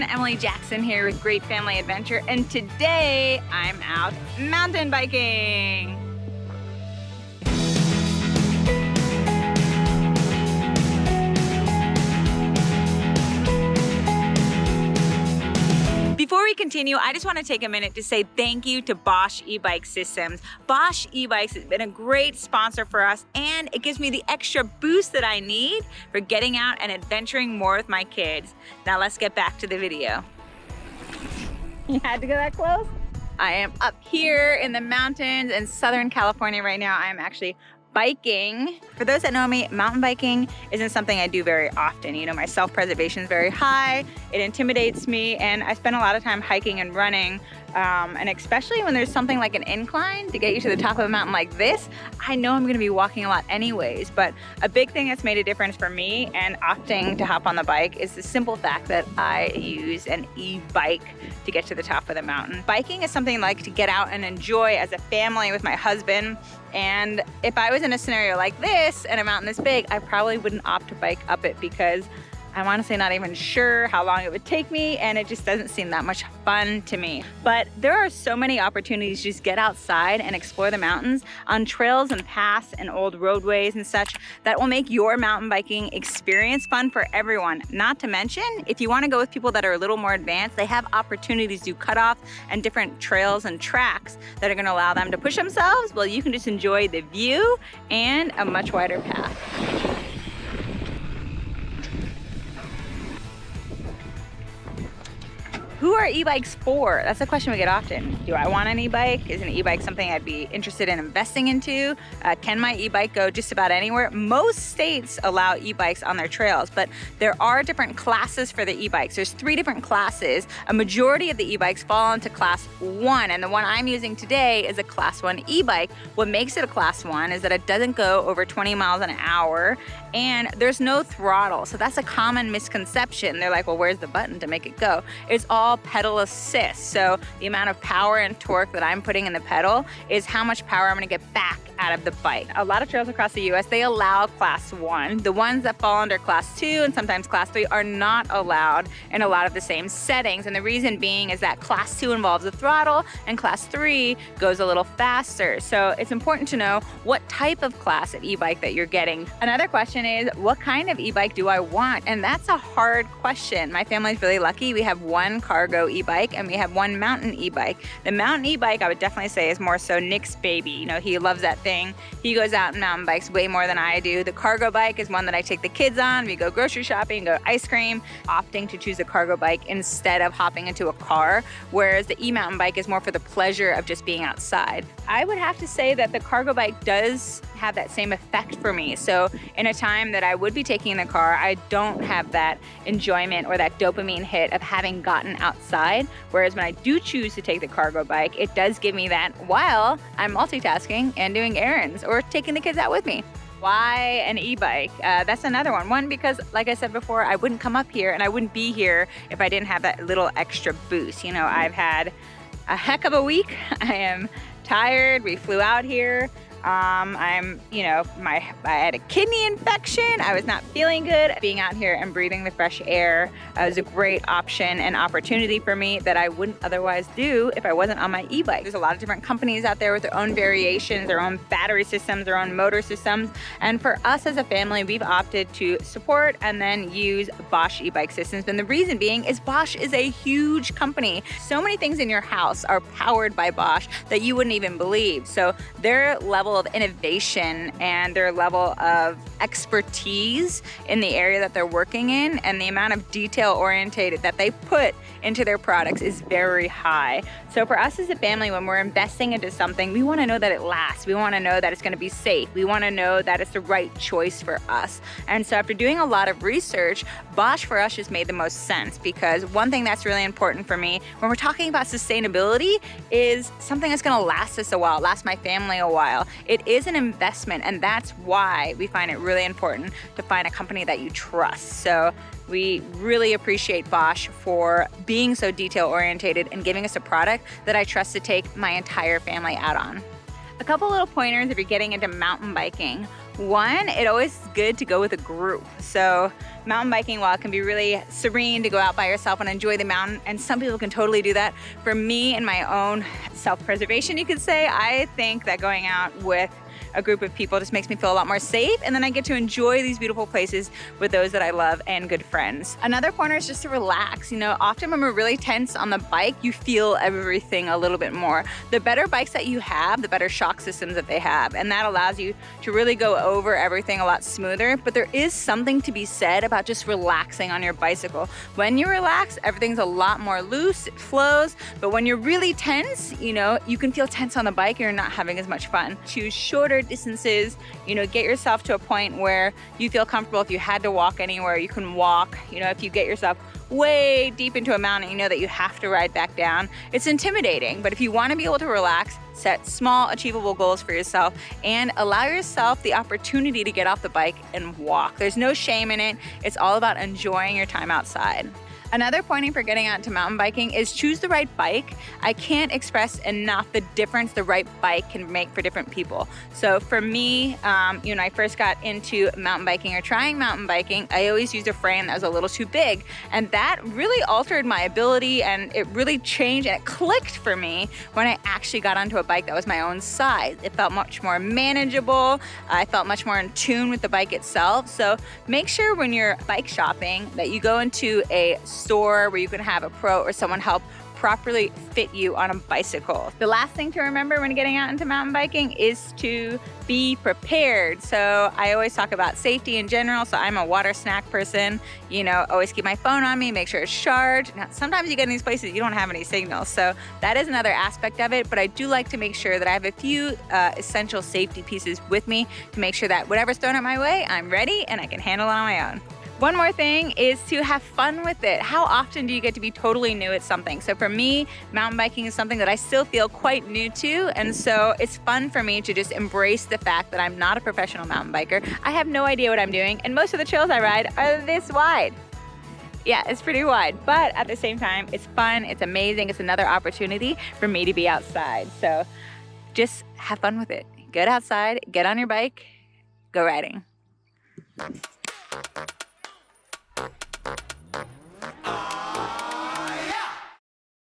Emily Jackson here with Great Family Adventure, and today I'm out mountain biking. Before we continue, I just want to take a minute to say thank you to Bosch e-bike systems. Bosch e-bikes has been a great sponsor for us, and it gives me the extra boost that I need for getting out and adventuring more with my kids. Now let's get back to the video. You had to go that close? I am up here in the mountains in Southern California right now. I'm actually biking. For those that know me, mountain biking isn't something I do very often. You know, my self-preservation is very high, it intimidates me, and I spend a lot of time hiking and running. And especially when there's something like an incline to get you to the top of a mountain like this, I know I'm gonna be walking a lot anyways. But a big thing that's made a difference for me and opting to hop on the bike is the simple fact that I use an e-bike to get to the top of the mountain. Biking is something I like to get out and enjoy as a family with my husband. And if I was in a scenario like this and a mountain this big, I probably wouldn't opt to bike up it because I'm honestly not even sure how long it would take me, and it just doesn't seem that much fun to me. But there are so many opportunities to just get outside and explore the mountains on trails and paths and old roadways and such that will make your mountain biking experience fun for everyone. Not to mention, if you want to go with people that are a little more advanced, they have opportunities to do cutoffs and different trails and tracks that are going to allow them to push themselves. Well, you can just enjoy the view and a much wider path. Who are e-bikes for? That's a question we get often. Do I want an e-bike? Is an e-bike something I'd be interested in investing into? Can my e-bike go just about anywhere? Most states allow e-bikes on their trails, but there are different classes for the e-bikes. There's 3 different classes. A majority of the e-bikes fall into class 1, and the one I'm using today is a class 1 e-bike. What makes it a class 1 is that it doesn't go over 20 miles an hour, and there's no throttle. So that's a common misconception. They're like, well, where's the button to make it go? It's all pedal assist. So the amount of power and torque that I'm putting in the pedal is how much power I'm gonna get back out of the bike. A lot of trails across the US, they allow class 1. The ones that fall under class 2 and sometimes class 3 are not allowed in a lot of the same settings. And the reason being is that class 2 involves a throttle and class 3 goes a little faster. So it's important to know what type of class of e-bike that you're getting. Another question is, what kind of e-bike do I want? And that's a hard question. My family's really lucky. We have one cargo e-bike and we have one mountain e-bike. The mountain e-bike, I would definitely say, is more so Nick's baby. You know, he loves that thing. He goes out and mountain bikes way more than I do. The cargo bike is one that I take the kids on. We go grocery shopping, go ice cream, opting to choose a cargo bike instead of hopping into a car, whereas the e-mountain bike is more for the pleasure of just being outside. I would have to say that the cargo bike does have that same effect for me. So in a time that I would be taking the car, I don't have that enjoyment or that dopamine hit of having gotten outside. Whereas when I do choose to take the cargo bike, it does give me that while I'm multitasking and doing errands or taking the kids out with me. Why an e-bike? That's another one. One, because like I said before, I wouldn't come up here and I wouldn't be here if I didn't have that little extra boost. You know, I've had a heck of a week. I am tired. We flew out here. I had a kidney infection. I was not feeling good. Being out here and breathing the fresh air was a great option and opportunity for me that I wouldn't otherwise do if I wasn't on my e-bike. There's a lot of different companies out there with their own variations, their own battery systems, their own motor systems. And for us as a family, we've opted to support and then use Bosch e-bike systems. And the reason being is Bosch is a huge company. So many things in your house are powered by Bosch that you wouldn't even believe. So their level of innovation and their level of expertise in the area that they're working in and the amount of detail orientated that they put into their products is very high. So for us as a family, when we're investing into something, we want to know that it lasts. We want to know that it's going to be safe. We want to know that it's the right choice for us. And so after doing a lot of research, Bosch for us just made the most sense, because one thing that's really important for me when we're talking about sustainability is something that's going to last us a while, last my family a while. It is an investment, and that's why we find it really important to find a company that you trust. So we really appreciate Bosch for being so detail orientated and giving us a product that I trust to take my entire family out on. A couple little pointers if you're getting into mountain biking. One, it always is good to go with a group. So mountain biking, while it can be really serene to go out by yourself and enjoy the mountain, and some people can totally do that, for me and my own self-preservation, you could say, I think that going out with a group of people just makes me feel a lot more safe, and then I get to enjoy these beautiful places with those that I love and good friends. Another pointer is just to relax. You know, often when we're really tense on the bike, you feel everything a little bit more. The better bikes that you have, the better shock systems that they have, and that allows you to really go over everything a lot smoother. But there is something to be said about just relaxing on your bicycle. When you relax, everything's a lot more loose, it flows, but when you're really tense, you know, you can feel tense on the bike and you're not having as much fun. Choose shorter distances, you know, get yourself to a point where you feel comfortable. If you had to walk anywhere, you can walk. You know, if you get yourself way deep into a mountain, you know that you have to ride back down. It's intimidating, but if you want to be able to relax, set small, achievable goals for yourself and allow yourself the opportunity to get off the bike and walk. There's no shame in it. It's all about enjoying your time outside. Another pointing for getting out into mountain biking is choose the right bike. I can't express enough the difference the right bike can make for different people. So for me, you know, I first got into mountain biking or trying mountain biking, I always used a frame that was a little too big. And that really altered my ability, and it really changed and it clicked for me when I actually got onto a bike that was my own size. It felt much more manageable. I felt much more in tune with the bike itself. So make sure when you're bike shopping that you go into a store where you can have a pro or someone help properly fit you on a bicycle. The last thing to remember when getting out into mountain biking is to be prepared. So I always talk about safety in general. So I'm a water snack person, you know, always keep my phone on me, make sure it's charged. Now, sometimes you get in these places, you don't have any signals. So that is another aspect of it, but I do like to make sure that I have a few essential safety pieces with me to make sure that whatever's thrown at my way, I'm ready and I can handle it on my own. One more thing is to have fun with it. How often do you get to be totally new at something? So for me, mountain biking is something that I still feel quite new to, and so it's fun for me to just embrace the fact that I'm not a professional mountain biker. I have no idea what I'm doing, and most of the trails I ride are this wide. Yeah, it's pretty wide, but at the same time, it's fun, it's amazing, it's another opportunity for me to be outside. So just have fun with it. Get outside, get on your bike, go riding. Ah.